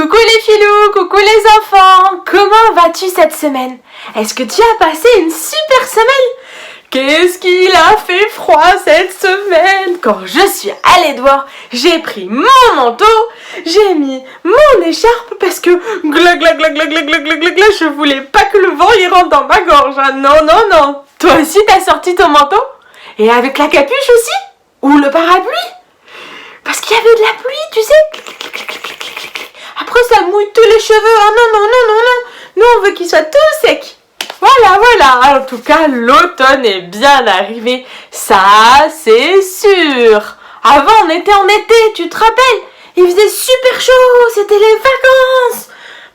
Coucou les filous, coucou les enfants. Comment vas-tu cette semaine? Est-ce que tu as passé une super semaine? Qu'est-ce qu'il a fait froid cette semaine? Quand je suis allée dehors, j'ai pris mon manteau, j'ai mis mon écharpe parce que je voulais pas que le vent y rentre dans ma gorge. Hein. Non. Toi aussi t'as sorti ton manteau? Et avec la capuche aussi? Ou le parapluie? Parce qu'il y avait de la pluie, tu sais. Après ça mouille tous les cheveux. Ah non. Nous on veut qu'ils soient tous secs. Voilà. En tout cas, l'automne est bien arrivé. Ça, c'est sûr. Avant, on était en été, tu te rappelles? Il faisait super chaud, c'était les vacances.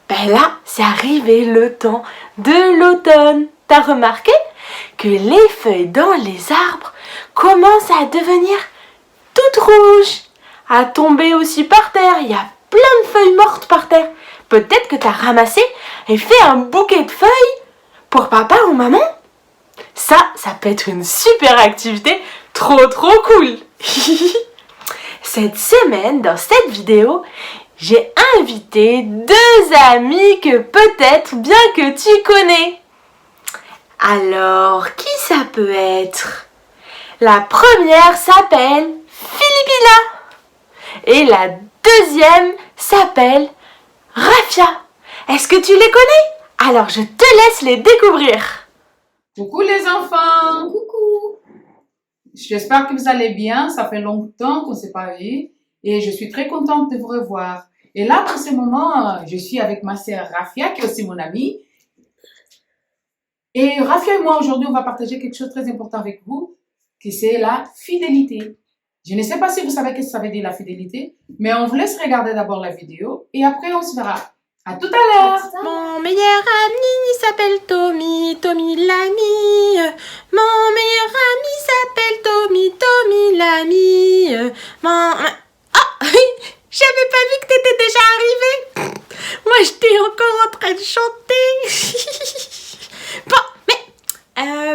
Ben là, c'est arrivé le temps de l'automne. T'as remarqué que les feuilles dans les arbres commencent à devenir toutes rouges, à tomber aussi par terre. Il y a plein de feuilles mortes par terre. Peut-être que t'as ramassé et fait un bouquet de feuilles pour papa ou maman. Ça peut être une super activité trop cool. Cette semaine, dans cette vidéo, j'ai invité deux amis que peut-être bien que tu connais. Alors, qui ça peut être? La première s'appelle Philippina et la deuxième s'appelle Rafia. Est-ce que tu les connais? Alors, je te laisse les découvrir. Coucou les enfants! Coucou! J'espère que vous allez bien. Ça fait longtemps qu'on ne s'est pas vu et je suis très contente de vous revoir. Et là, pour ce moment, je suis avec ma sœur Rafia, qui est aussi mon amie. Et Rafia et moi, aujourd'hui, on va partager quelque chose de très important avec vous, qui c'est la fidélité. Je ne sais pas si vous savez ce que ça veut dire la fidélité, mais on vous laisse regarder d'abord la vidéo et après on se verra. À tout à l'heure! Mon meilleur ami s'appelle Tommy l'ami. Mon meilleur ami s'appelle Tommy l'ami. J'avais pas vu que t'étais déjà arrivé. Moi, j'étais encore en train de chanter. Bon, mais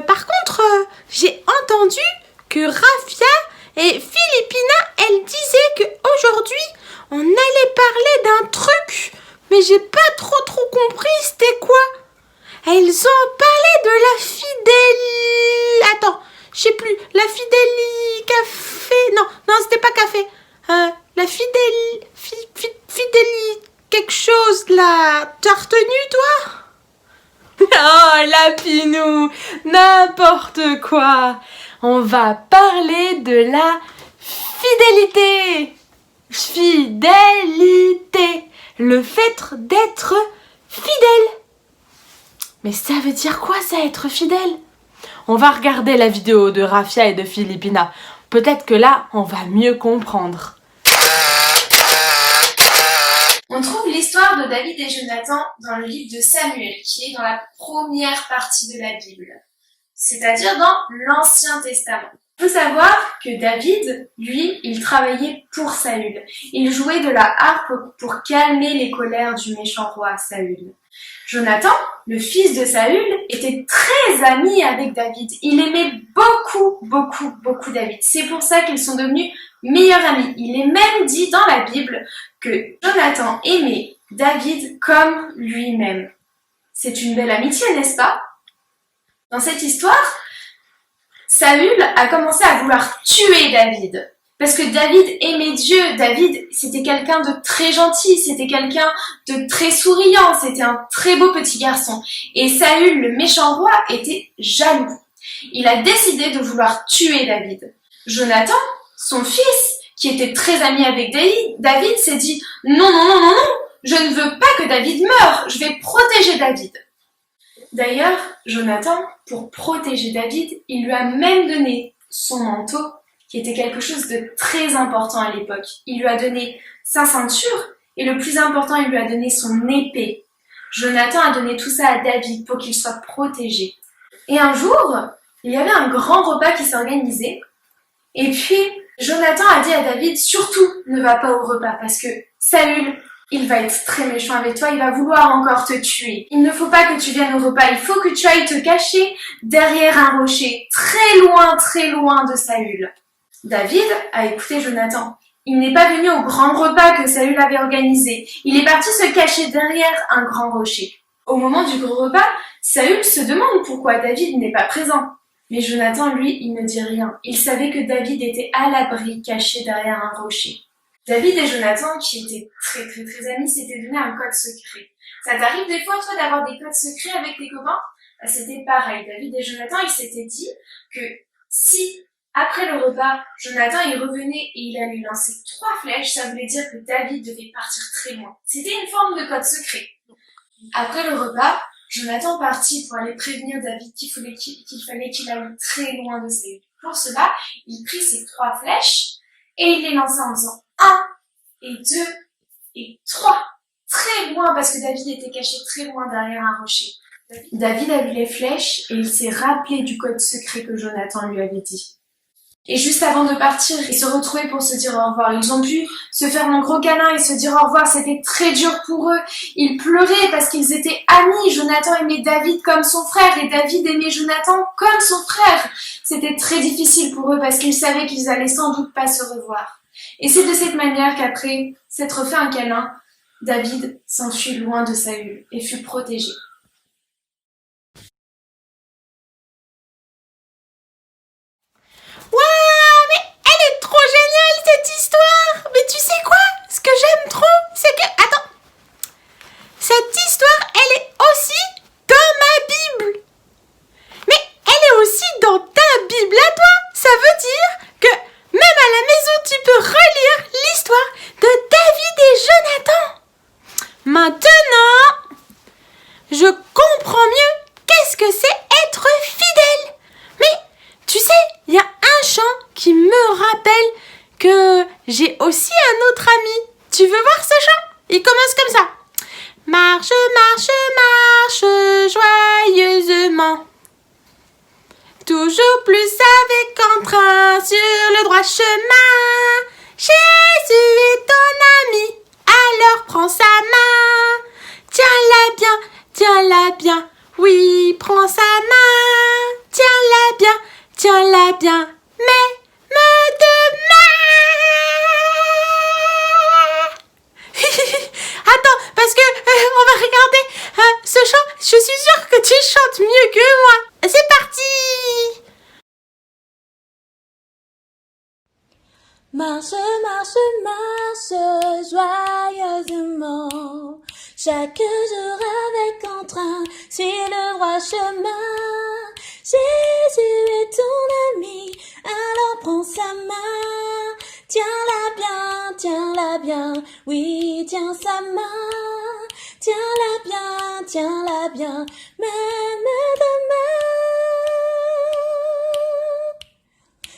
par contre, j'ai entendu que Rafia et Philippina, elles disaient qu'aujourd'hui, on allait parler d'un truc. Mais j'ai pas trop compris c'était quoi. Elles ont parlé de la Attends, je sais plus. La café. Non, c'était pas café. La quelque chose là. T'as retenu toi? Oh la Pinou, n'importe quoi. On va parler de la fidélité. Fidélité. Le fait d'être fidèle. Mais ça veut dire quoi ça, être fidèle? On va regarder la vidéo de Rafia et de Philippina. Peut-être que là, on va mieux comprendre. On trouve l'histoire de David et Jonathan dans le livre de Samuel, qui est dans la première partie de la Bible, c'est-à-dire dans l'Ancien Testament. Il faut savoir que David, lui, il travaillait pour Saül. Il jouait de la harpe pour calmer les colères du méchant roi Saül. Jonathan, le fils de Saül, était très ami avec David. Il aimait beaucoup David. C'est pour ça qu'ils sont devenus meilleurs amis. Il est même dit dans la Bible que Jonathan aimait David comme lui-même. C'est une belle amitié, n'est-ce pas? Dans cette histoire, Saül a commencé à vouloir tuer David. Parce que David aimait Dieu. David, c'était quelqu'un de très gentil, c'était quelqu'un de très souriant, c'était un très beau petit garçon. Et Saül, le méchant roi, était jaloux. Il a décidé de vouloir tuer David. Jonathan, son fils, qui était très ami avec David, s'est dit « Non, je ne veux pas que David meure, je vais protéger David. » D'ailleurs, Jonathan, pour protéger David, il lui a même donné son manteau, qui était quelque chose de très important à l'époque. Il lui a donné sa ceinture, et le plus important, il lui a donné son épée. Jonathan a donné tout ça à David pour qu'il soit protégé. Et un jour, il y avait un grand repas qui s'organisait, et puis Jonathan a dit à David, surtout ne va pas au repas, parce que Saül, il va être très méchant avec toi, il va vouloir encore te tuer. Il ne faut pas que tu viennes au repas, il faut que tu ailles te cacher derrière un rocher, très loin de Saül. David a écouté Jonathan. Il n'est pas venu au grand repas que Saül avait organisé. Il est parti se cacher derrière un grand rocher. Au moment du grand repas, Saül se demande pourquoi David n'est pas présent. Mais Jonathan, lui, il ne dit rien. Il savait que David était à l'abri, caché derrière un rocher. David et Jonathan, qui étaient très amis, s'étaient donné un code secret. Ça t'arrive des fois, toi, d'avoir des codes secrets avec tes copains? C'était pareil. David et Jonathan, ils s'étaient dit que si, après le repas, Jonathan il revenait et il allait lui lancer 3 flèches, ça voulait dire que David devait partir très loin. C'était une forme de code secret. Après le repas, Jonathan partit pour aller prévenir David qu'il fallait qu'il aille très loin de Saül. Pour cela, il prit ses 3 flèches et il les lança en faisant 1 et 2 et 3. Très loin parce que David était caché très loin derrière un rocher. David a vu les flèches et il s'est rappelé du code secret que Jonathan lui avait dit. Et juste avant de partir et se retrouver pour se dire au revoir, ils ont pu se faire un gros câlin et se dire au revoir. C'était très dur pour eux. Ils pleuraient parce qu'ils étaient amis. Jonathan aimait David comme son frère et David aimait Jonathan comme son frère. C'était très difficile pour eux parce qu'ils savaient qu'ils allaient sans doute pas se revoir. Et c'est de cette manière qu'après s'être fait un câlin, David s'enfuit loin de Saül et fut protégé. Waouh, mais elle est trop géniale cette histoire! Mais tu sais quoi? Ce que j'aime trop, c'est que... Attends! Cette histoire, elle est aussi dans ma Bible! Mais elle est aussi dans ta Bible à toi! Ça veut dire que même à la maison, tu peux relire l'histoire de David et Jonathan! Maintenant, je comprends mieux qu'est-ce que c'est être fidèle! Mais tu sais, il y a un chant qui me rappelle que j'ai aussi un autre ami. Tu veux voir ce chant? Il commence comme ça. Marche, marche, marche joyeusement. Toujours plus avec entrain sur le droit chemin. Jésus est ton ami, alors prends sa main. Tiens-la bien, oui, prends sa main. Tiens-la bien, mais me demain. Attends, parce que on va regarder ce chant. Je suis sûre que tu chantes mieux que moi. C'est parti. Marche, marche, marche joyeusement, chaque jour avec entrain sur le droit chemin. Jésus est ton ami, alors prends sa main. Tiens-la bien, oui, tiens sa main. Tiens-la bien, même demain.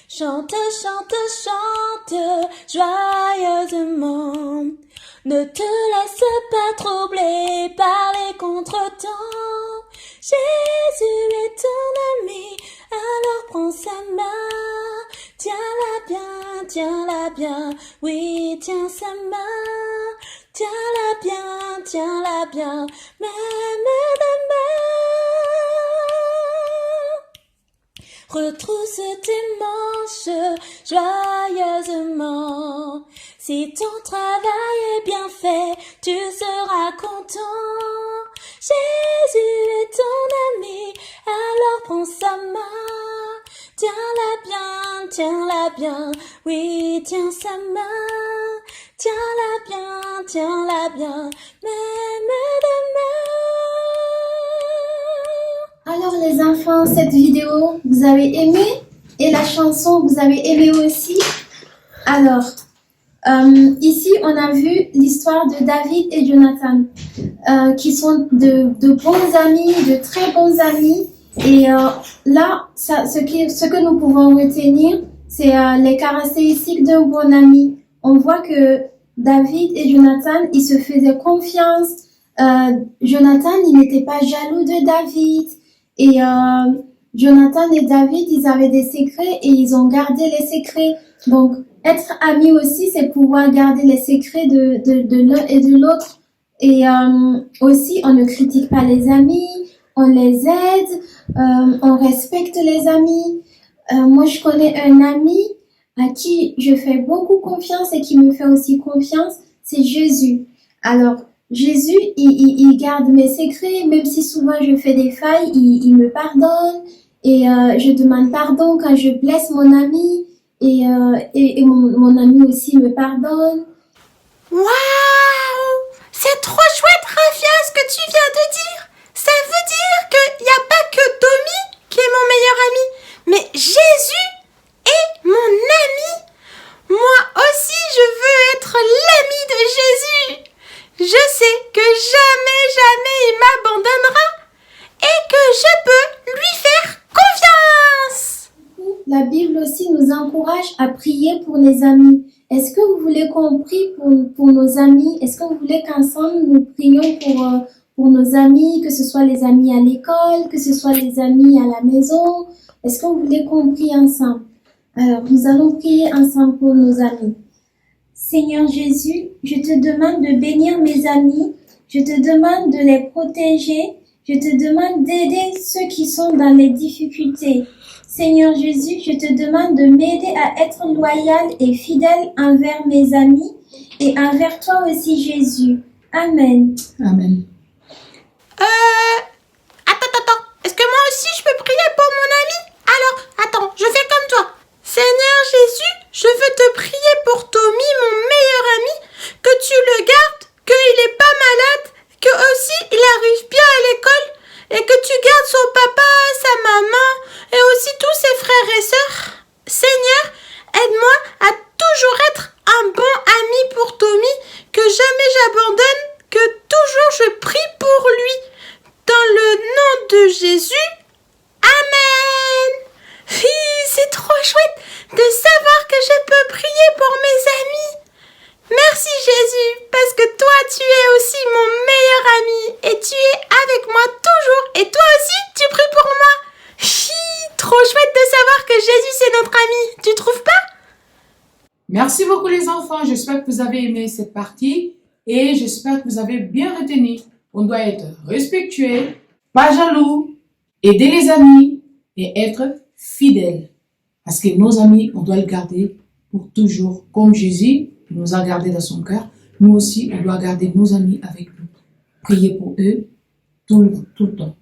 Chante, chante, chante joyeusement. Ne te laisse pas troubler par les contretemps. Jésus est ton ami, alors prends sa main. Tiens-la bien, oui, tiens sa main. Tiens-la bien, même demain. Retrousse tes manches joyeusement. Si ton travail est bien fait, tu seras content. Jésus est ton ami, alors prends sa main. Tiens-la bien, oui, tiens sa main. Tiens-la bien, même demain. Alors les enfants, cette vidéo, vous avez aimé? Et la chanson, vous avez aimé aussi? Alors, ici, on a vu l'histoire de David et Jonathan, qui sont de bons amis, de très bons amis. Et là, ce que nous pouvons retenir, c'est les caractéristiques d'un bon ami. On voit que David et Jonathan, ils se faisaient confiance. Jonathan, il n'était pas jaloux de David. Et Jonathan et David, ils avaient des secrets et ils ont gardé les secrets. Donc, être amis aussi, c'est pouvoir garder les secrets de l'un et de l'autre. Et aussi, on ne critique pas les amis, on les aide, on respecte les amis. Moi, je connais un ami à qui je fais beaucoup confiance et qui me fait aussi confiance, c'est Jésus. Alors, Jésus, il garde mes secrets, même si souvent je fais des failles, il me pardonne et je demande pardon quand je blesse mon ami et mon ami aussi me pardonne. Waouh! C'est trop chouette, Rafia, ce que tu viens de dire. Ça veut dire qu'il n'y a pas que Tommy qui est mon meilleur ami, mais Jésus est mon ami. Moi aussi, je veux être l'ami de Jésus. Je sais que jamais, jamais il m'abandonnera et que je peux lui faire confiance. La Bible aussi nous encourage à prier pour les amis. Est-ce que vous voulez qu'on prie pour nos amis? Est-ce que vous voulez qu'ensemble nous prions pour nos amis, que ce soit les amis à l'école, que ce soit les amis à la maison? Est-ce que vous voulez qu'on prie ensemble? Alors, nous allons prier ensemble pour nos amis. Seigneur Jésus, je te demande de bénir mes amis, je te demande de les protéger, je te demande d'aider ceux qui sont dans les difficultés. Seigneur Jésus, je te demande de m'aider à être loyal et fidèle envers mes amis et envers toi aussi Jésus. Amen. Amen. Attends. Est-ce que moi aussi je peux prier pour mon ami? Alors, attends, je fais comme toi. Seigneur Jésus, je veux te prier pour Tommy, mon meilleur ami, que tu le gardes, qu'il n'est pas malade, que aussi il arrive bien à l'école et que tu gardes son papa, sa maman et aussi tous ses frères et sœurs. Seigneur, aide-moi à toujours être un bon ami pour Tommy, que jamais j'abandonne, que toujours je prie pour lui. Dans le nom de Jésus, Amen. C'est trop chouette de savoir que je peux prier pour mes amis. Merci Jésus, parce que toi tu es aussi mon meilleur ami et tu es avec moi toujours et toi aussi tu pries pour moi. Trop chouette de savoir que Jésus c'est notre ami, tu trouves pas? Merci beaucoup les enfants, j'espère que vous avez aimé cette partie et j'espère que vous avez bien retenu. On doit être respectueux, pas jaloux, aider les amis et être fidèle. Parce que nos amis, on doit le garder pour toujours. Comme Jésus nous a gardés dans son cœur, nous aussi, on doit garder nos amis avec nous. Prier pour eux tout le temps.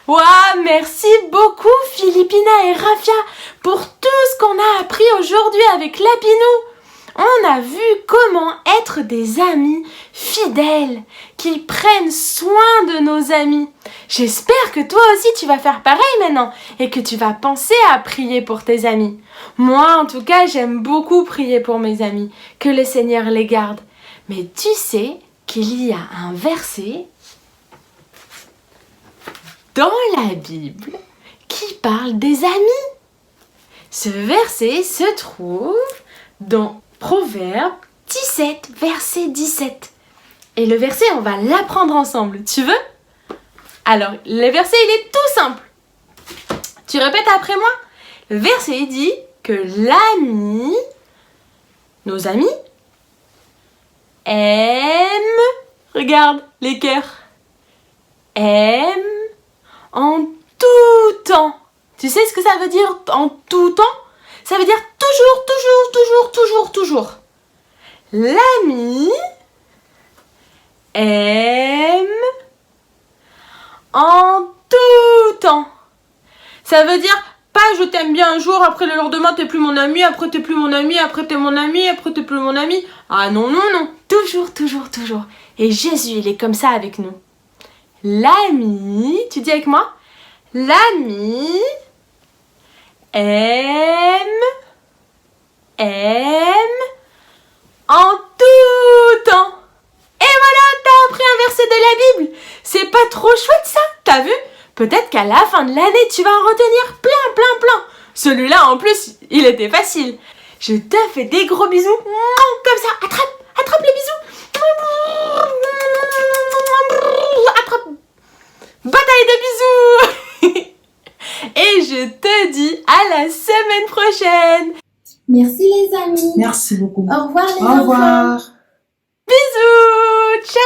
Waouh, merci beaucoup Philippina et Rafia pour tout ce qu'on a appris aujourd'hui avec Lapinou. On a vu comment être des amis fidèles, qui prennent soin de nos amis. J'espère que toi aussi tu vas faire pareil maintenant et que tu vas penser à prier pour tes amis. Moi en tout cas j'aime beaucoup prier pour mes amis, que le Seigneur les garde. Mais tu sais qu'il y a un verset dans la Bible qui parle des amis. Ce verset se trouve dans Proverbe 17, verset 17. Et le verset, on va l'apprendre ensemble. Tu veux? Alors, le verset, il est tout simple. Tu répètes après moi. Le verset dit que l'ami, nos amis, aiment, regarde les cœurs, aiment en tout temps. Tu sais ce que ça veut dire en tout temps? Ça veut dire toujours. L'ami aime en tout temps. Ça veut dire pas je t'aime bien un jour, après le lendemain t'es plus mon ami, après t'es plus mon ami, après t'es mon ami, après t'es plus mon ami. Ah non. Toujours. Et Jésus, il est comme ça avec nous. L'ami, tu dis avec moi? L'ami aime en tout temps. Et voilà, t'as appris un verset de la Bible. C'est pas trop chouette ça? T'as vu? Peut-être qu'à la fin de l'année, tu vas en retenir plein. Celui-là, en plus, il était facile. Je te fais des gros bisous. Comme ça, attrape les bisous. Attrape. Bataille de bisous. Et je te dis à la semaine prochaine. Merci les amis. Merci beaucoup. Au revoir les Au enfants. revoir. Bisous. Ciao.